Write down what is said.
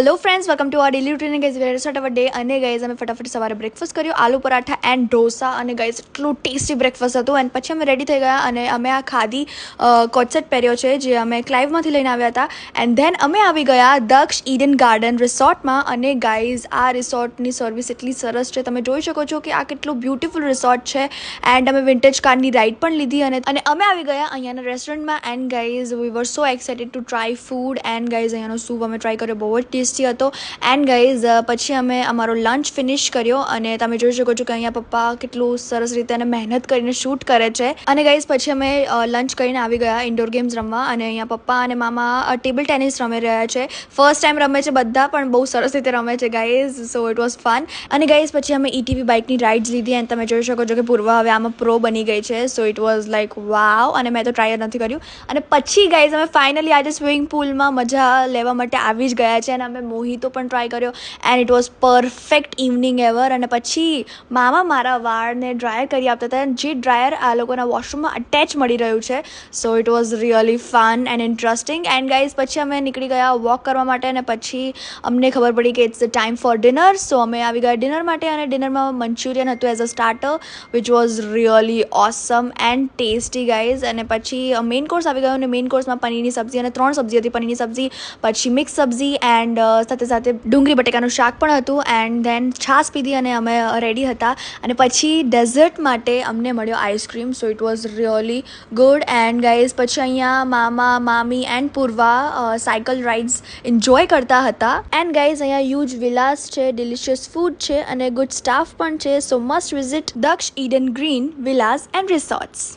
Hello friends, welcome to our daily routine. Guys, very start our day. અને guys અમે ફટાફટ સવારે breakfast કર્યો, આલુ પરાઠા એન્ડ ઢોસા. અને ગાઈઝ એટલું ટેસ્ટી બ્રેકફાસ્ટ હતું. એન્ડ પછી અમે રેડી થઈ ગયા અને અમે આ ખાદી કોટસેટ પહેર્યો છે જે અમે ક્લાઇવમાંથી લઈને આવ્યા હતા. એન્ડ ધેન અમે આવી ગયા દક્ષ ઈડન ગાર્ડન રિસોર્ટમાં. અને ગાઈઝ આ રિસોર્ટની સર્વિસ એટલી સરસ છે, તમે જોઈ શકો છો કે આ કેટલું બ્યુટીફુલ રિસોર્ટ છે. એન્ડ અમે વિન્ટેજ કારની રાઇડ પણ લીધી અને અમે આવી ગયા અહીંયાના રેસ્ટોરન્ટમાં. And guys we were so excited to try food. And guys અહીંયાનો સૂપ અમે ટ્રાય કર્યો, બહુ જ ટેસ્ટી હતો. એન્ડ ગાઈઝ પછી અમે અમારો લંચ ફિનિશ કર્યો અને તમે જોઈ શકો છો કે અહીંયા પપ્પા કેટલું સરસ રીતે અને મહેનત કરીને શૂટ કરે છે. અને ગાઈઝ પછી અમે લંચ કરીને આવી ગયા ઇન્ડોર ગેમ્સ રમવા. અને અહીંયા પપ્પા અને મામા ટેબલ ટેનિસ રમી રહ્યા છે. ફર્સ્ટ ટાઈમ રમે છે બધા, પણ બહુ સરસ રીતે રમે છે guys. So it was fun. અને ગાઈઝ પછી અમે ETV બાઇકની રાઇડ્સ લીધી. એન્ડ તમે જોઈ શકો છો કે પૂર્વા હવે આમાં પ્રો બની ગઈ છે. સો ઇટ વોઝ લાઈક વાવ. અને મેં તો ટ્રાય નથી કર્યું. અને પછી ગાઈઝ અમે ફાઇનલી આજે સ્વિમિંગ પુલમાં મજા લેવા માટે આવી જ ગયા છે. અને અમે મોહિતો પણ ટ્રાય કર્યો. And it was perfect evening ever. અને પછી મામા મારા વાળને ડ્રાયર કરી આપતા હતા, જે ડ્રાયર આ લોકોના વોશરૂમમાં અટેચ મળી રહ્યું છે. સો it was really fun and interesting. And guys પછી અમે નીકળી ગયા વોક કરવા માટે. અને પછી અમને ખબર પડી કે it's the time for dinner. So અમે આવી ગયા ડિનર માટે. અને ડિનરમાં મંચુરિયન હતું as a starter, which was really awesome and tasty guys. અને પછી મેઇન કોર્સ આવી ગયો. અને મેઇન કોર્સમાં પનીરની સબ્જી અને 3 સબ્જી હતી. પનીરની સબ્જી, પછી મિક્સ સબ્જી એન્ડ સાથે સાથે ડુંગળી બટેકાનું શાક પણ હતું. એન્ડ ધેન છાશ પીધી અને અમે રેડી હતા. અને પછી ડેઝર્ટ માટે અમને મળ્યો ice cream. So it was really good. And guys પછી અહીંયા મામા મામી and Purva cycle rides enjoy કરતા હતા. એન્ડ ગાઈઝ અહીંયા હ્યુજ વિલાસ છે, ડિલિશિયસ ફૂડ છે અને ગુડ સ્ટાફ પણ છે. So must visit Daksh Eden green villas and resorts.